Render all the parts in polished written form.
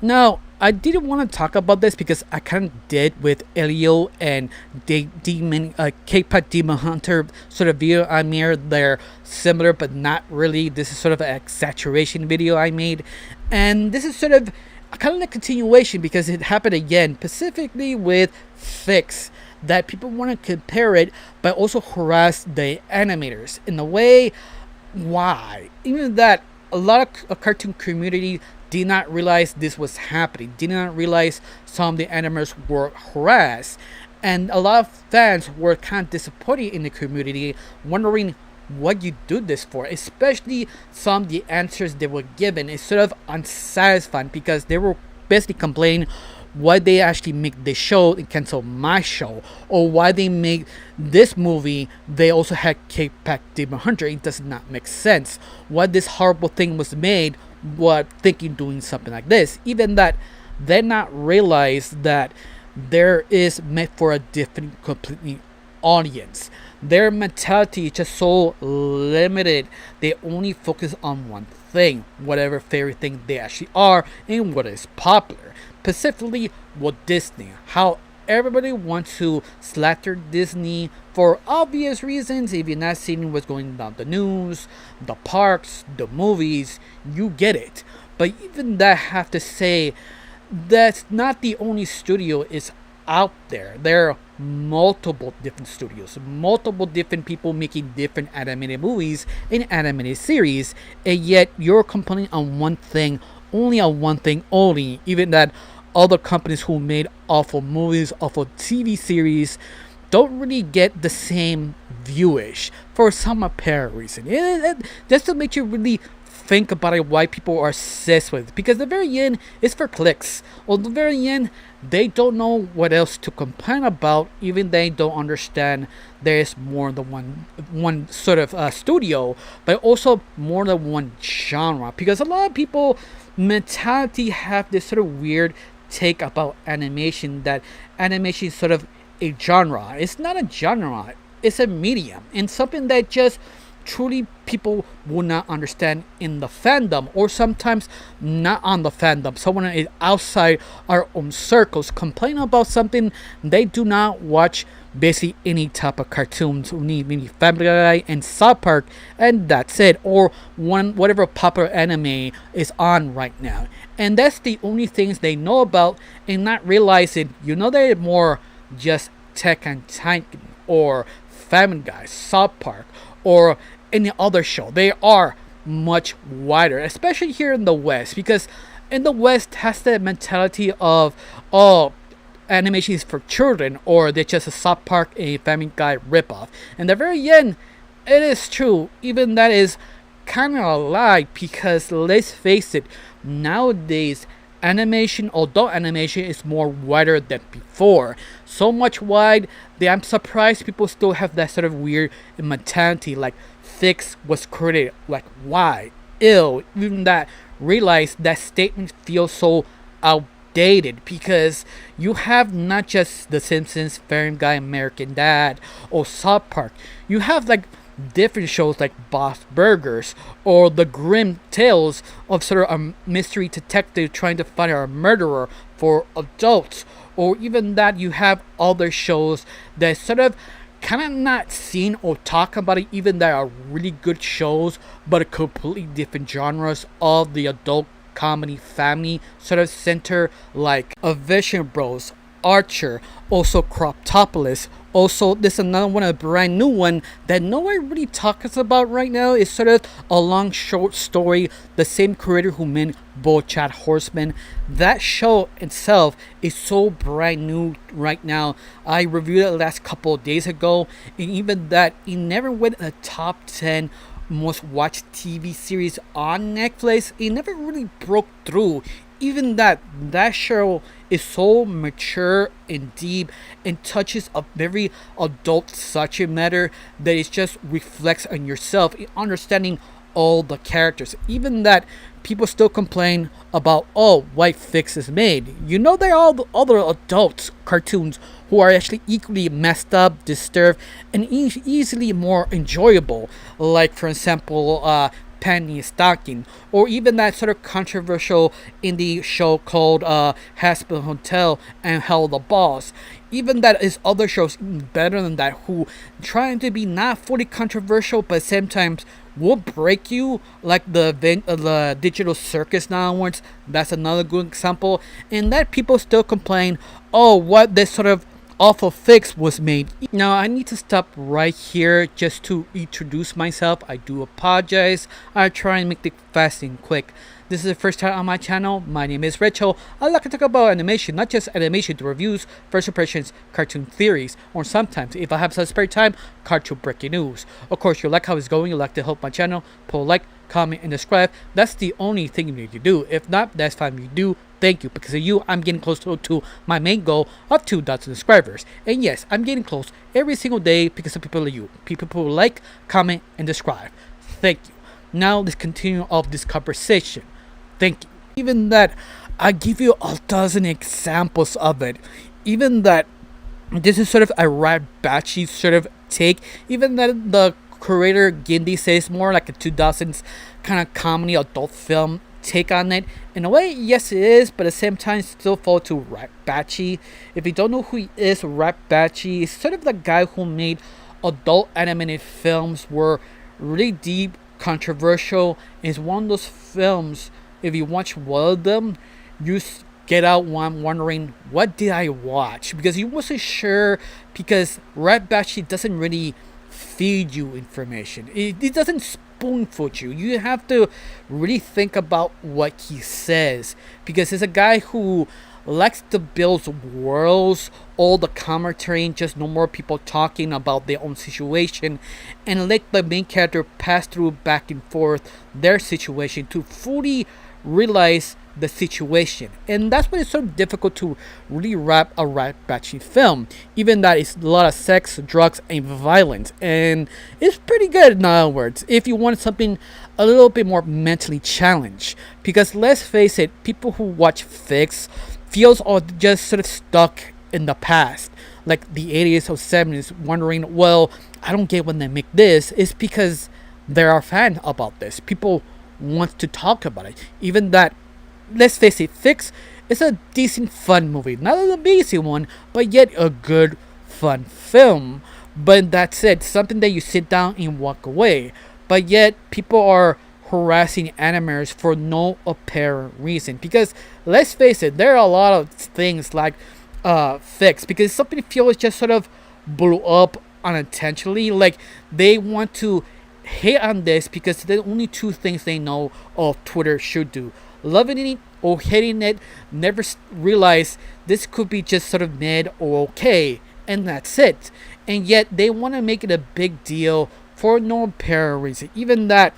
Now, I didn't want to talk about this because I kind of did with Elio and K-pop Demon Hunter sort of video I made. They're similar, but not really. This is sort of an exaggeration video I made, and this is sort of kind of a continuation because it happened again, specifically with Fix. That people want to compare it, but also harass the animators in a way. Why? Even that a lot of a cartoon community did not realize this was happening, did not realize some of the animators were harassed, and a lot of fans were kind of disappointed in the community, wondering what you do this for. Especially some of the answers they were given is sort of unsatisfying because they were basically complaining why they actually make this show and cancel my show, or why they make this movie they also had K-Pack Demon Hunter. It does not make sense why this horrible thing was made, what thinking doing something like this. Even that they not realize that there is meant for a different completely audience. Their mentality is just so limited. They only focus on one thing, whatever favorite thing they actually are and what is popular. Specifically with Disney, how everybody wants to slander Disney for obvious reasons. If you're not seeing what's going down the news, the parks, the movies, you get it. But even that, I have to say that's not the only studio is out there. There are multiple different studios, multiple different people making different animated movies and animated series, and yet you're complaining on one thing, only on one thing only. Even that other companies who made awful movies, awful TV series, don't really get the same viewish for some apparent reason. Just to make you really think about it, why people are obsessed with it. Because the very end is for clicks. Or the very end, they don't know what else to complain about. Even they don't understand there's more than one sort of studio, but also more than one genre. Because a lot of people mentality have this sort of weird take about animation, that animation is sort of a genre. It's not a genre, it's a medium, and something that just truly people will not understand in the fandom, or sometimes not on the fandom. Someone is outside our own circles complain about something. They do not watch basically any type of cartoons, maybe Family Guy and South Park, and that's it, or whatever popular anime is on right now, and that's the only things they know about, and not realizing they're more just Tech and Titan or Family Guy, South Park, or any other show. They are much wider, especially here in the West, because in the West has that mentality of, oh, animation is for children, or they're just a South Park, a Family Guy ripoff. And the very end, it is true. Even that is kind of a lie, because let's face it, nowadays animation, adult animation, is more wider than before. So much wide that I'm surprised people still have that sort of weird mentality, like Fix was created, like why? Ill. Even that, realize that statement feels so outdated, because you have not just The Simpsons, Family Guy, American Dad, or South Park. You have like different shows like Bob's Burgers, or the grim tales of sort of a mystery detective trying to find a murderer for adults, or even that you have other shows that sort of kind of not seen or talk about it, even that are really good shows, but completely different genres of the adult comedy family sort of center, like a Vision Bros, Archer, also Croptopolis. Also, there's another one, a brand new one that no one really talks about right now. It's sort of a long short story. The same creator who made BoJack Horseman. That show itself is so brand new right now. I reviewed it last couple of days ago, and even that, it never went in the top 10 most watched TV series on Netflix. It never really broke through. Even that show is so mature and deep and touches a very adult subject matter that it just reflects on yourself in understanding all the characters. Even that, people still complain about, oh, why Fix is made. There are all the other adult cartoons who are actually equally messed up, disturbed, and easily more enjoyable. Like, for example, panty stocking, or even that sort of controversial indie show called Hospital Hotel and Hell the Boss. Even that is other shows better than that who trying to be not fully controversial but sometimes will break you, like the Digital Circus onwards. That's another good example. And that people still complain, oh, what this sort of awful fix was made. Now I need to stop right here just to introduce myself. I do apologize. I try and make it fast and quick. This is the first time on my channel. My name is Rachel. I like to talk about animation, not just animation to reviews, first impressions, cartoon theories, or sometimes, if I have some spare time, cartoon breaking news. Of course, you like how it's going, you like to help my channel, pull a like, comment, and subscribe. That's the only thing you need to do. If not, that's fine. You do. Thank you. Because of you, I'm getting close to my main goal of 2,000 subscribers. And yes, I'm getting close every single day because of people like you. People who like, comment, and subscribe. Thank you. Now let's continue of this conversation. Thank you. Even that, I give you 1,000 examples of it. Even that, this is sort of a rat batchy sort of take. Even that the creator Gindi says more like a 2000s kind of comedy adult film take on it. In a way, yes it is, but at the same time still fall to Rat Batchy. If you don't know who he is, Rat Batchy is sort of the guy who made adult animated films were really deep, controversial. It's one of those films, if you watch one of them, you get out one wondering, what did I watch? Because you wasn't sure, because Rat Batchy doesn't really feed you information. It doesn't spoon feed you. You have to really think about what he says, because he's a guy who likes to build worlds, all the commentary, just no more people talking about their own situation, and let the main character pass through back and forth their situation to fully realize the situation. And that's why it's so difficult to really wrap a Rat Batchy film. Even that is a lot of sex, drugs, and violence. And it's pretty good, in other words, if you want something a little bit more mentally challenged. Because let's face it, people who watch Fix feels are just sort of stuck in the past. Like the 80s or 70s, wondering, well, I don't get when they make this. It's because there are fans about this. People want to talk about it. Even that, let's face it, Fix is a decent fun movie. Not an amazing one, but yet a good fun film. But that's it, something that you sit down and walk away. But yet people are harassing animators for no apparent reason. Because let's face it, there are a lot of things like Fix, because something feels just sort of blew up unintentionally. Like they want to hate on this because the only two things they know of Twitter should do: loving it or hating it. Never realize this could be just sort of mid or okay, and that's it. And yet they want to make it a big deal for no apparent reason. Even that,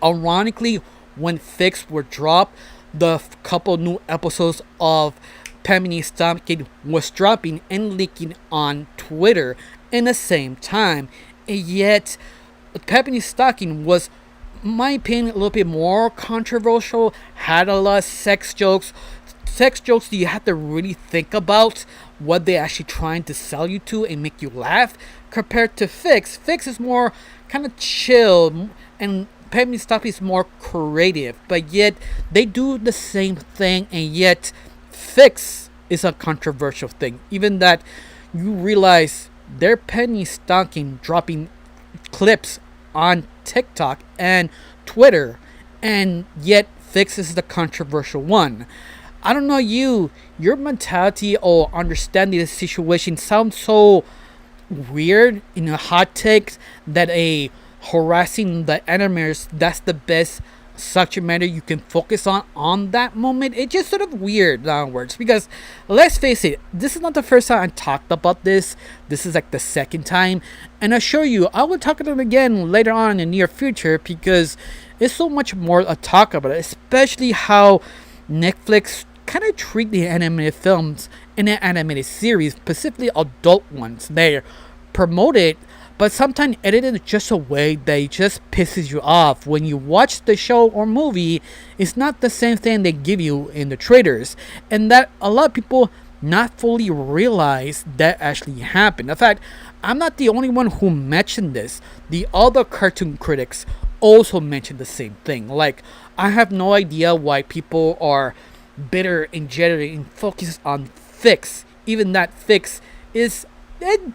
ironically, when Fix were dropped, the couple new episodes of Pamini Stompkin was dropping and leaking on Twitter in the same time. And yet Pepper's Stocking was, in my opinion, a little bit more controversial, had a lot of sex jokes that you have to really think about what they're actually trying to sell you to and make you laugh, compared to Fix. Fix is more kind of chill, and Pepper's Stocking is more creative, but yet they do the same thing, and yet Fix is a controversial thing. Even that, you realize their Penny Stocking dropping clips on TikTok and Twitter, and yet Fix is the controversial one. I don't know, your mentality or understanding the situation sounds so weird in a hot take that a harassing the animators, that's the best subject matter you can focus on that moment. It's just sort of weird downwards, because let's face it, this is not the first time I talked about this. This is like the second time, and I assure you I will talk about it again later on in the near future, because there's so much more to talk about it, especially how Netflix kind of treat the animated films in an animated series, specifically adult ones. They promote it, but sometimes edited in just a way that just pisses you off. When you watch the show or movie, it's not the same thing they give you in the trailers, and that a lot of people not fully realize that actually happened. In fact, I'm not the only one who mentioned this. The other cartoon critics also mentioned the same thing. Like, I have no idea why people are bitter and jittery and focus on fix. Even that fix is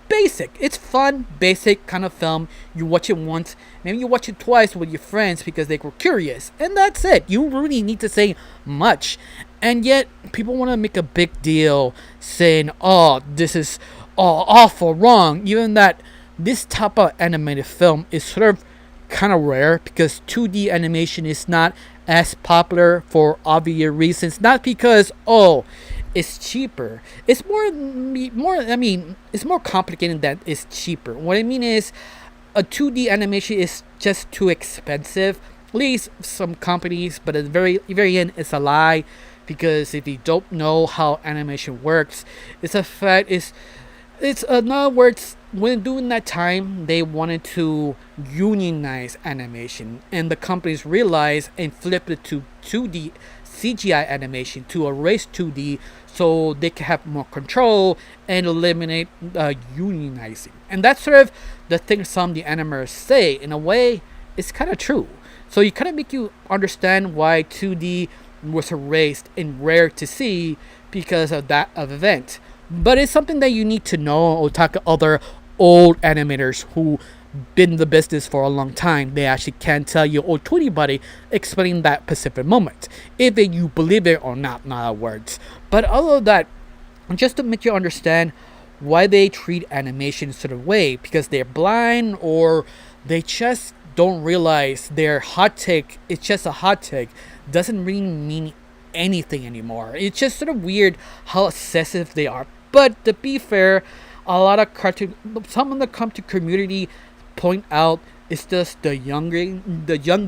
basic. It's fun, basic kind of film. You watch it once, maybe you watch it twice with your friends because they were curious, and that's it. You really need to say much, and yet people want to make a big deal saying, "Oh, this is awful, wrong." Even that this type of animated film is sort of kind of rare because 2D animation is not as popular for obvious reasons. Not because it's cheaper. It's more. I mean, it's more complicated than it's cheaper. What I mean is, a 2D animation is just too expensive. At least some companies, but at the very end, it's a lie. Because if you don't know how animation works, it's a fact. It's in other words, when during that time they wanted to unionize animation, and the companies realized and flipped it to 2D CGI animation to erase 2D, so they can have more control and eliminate unionizing. And that's sort of the thing some of the animators say. In a way, it's kind of true. So you kind of make you understand why 2D was erased and rare to see because of that event. But it's something that you need to know or talk to other old animators who been in the business for a long time. They actually can tell you, or to anybody, explaining that specific moment, if you believe it or not, in other words. But other than that, just to make you understand why they treat animation sort of way, because they're blind or they just don't realize their hot take, it's just a hot take, doesn't really mean anything anymore. It's just sort of weird how excessive they are. But to be fair, a lot of some of the cartoon community point out it's just the young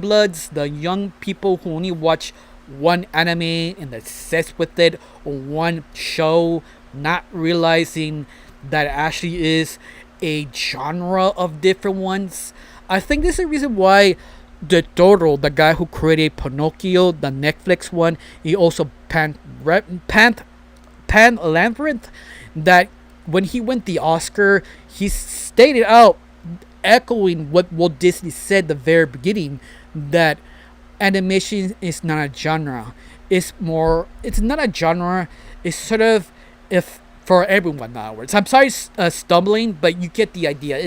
bloods, the young people who only watch one anime and they're obsessed with it, or one show, not realizing that it actually is a genre of different ones. I think this is the reason why the Toro, the guy who created Pinocchio, the Netflix one, he also Pan Labyrinth, that when he won the Oscar, he stated out, echoing what Walt Disney said at the very beginning, that animation is not a genre. It's not a genre. It's sort of if for everyone. In other words, I'm sorry, stumbling, but you get the idea.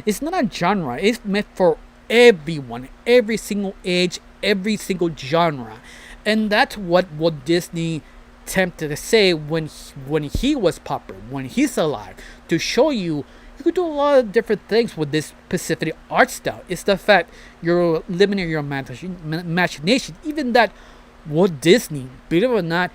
It's not a genre. It's meant for everyone, every single age, every single genre, and that's what Walt Disney attempted to say when he was popular, when he's alive, to show you could do a lot of different things with this specific art style. It's the fact you're limiting your imagination. Even that Walt Disney, believe it or not,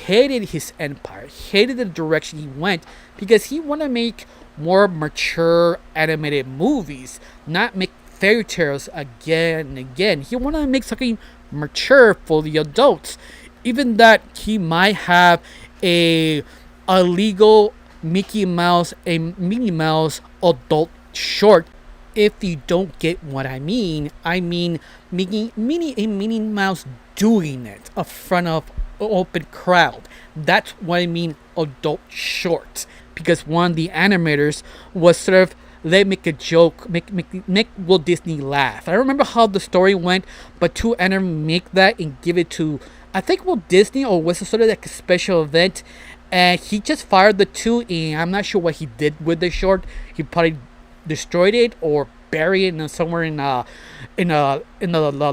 hated his empire, hated the direction he went, because he wanted to make more mature animated movies, not make fairy tales again and again. He wanted to make something mature for the adults. Even that he might have a legal Mickey Mouse, a Minnie Mouse adult short. If you don't get what I mean Minnie and Minnie Mouse doing it in front of an open crowd. That's what I mean, adult short. Because one of the animators was sort of make a joke, make Walt Disney laugh. I don't remember how the story went, but two animators make that and give it to, I think, Walt Disney, or was it sort of like a special event, and he just fired the two, and I'm not sure what he did with the short. He probably destroyed it or buried it somewhere in the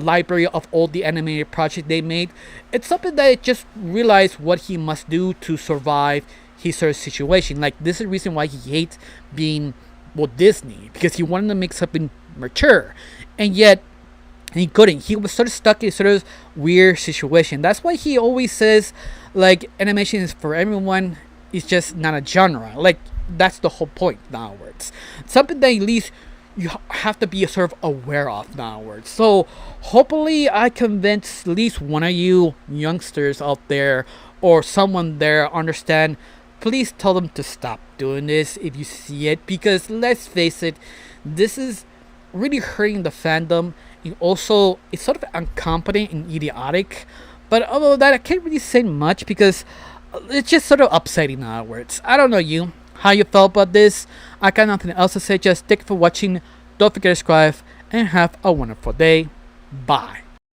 library of all the animated projects they made. It's something that I just realized what he must do to survive his sort of situation. Like, this is the reason why he hates being Walt Disney, because he wanted to make something mature, and yet he couldn't. He was sort of stuck in sort of weird situation. That's why he always says, like, animation is for everyone. It's just not a genre. Like, that's the whole point. In other words, something that at least you have to be sort of aware of. In other words, so hopefully I convince at least one of you youngsters out there or someone there understand. Please tell them to stop doing this if you see it, because let's face it, this is really hurting the fandom. And also, it's sort of incompetent and idiotic. But other than that, I can't really say much because it's just sort of upsetting. In other words, I don't know how you felt about this. I got nothing else to say. Just thank you for watching. Don't forget to subscribe, and have a wonderful day. Bye.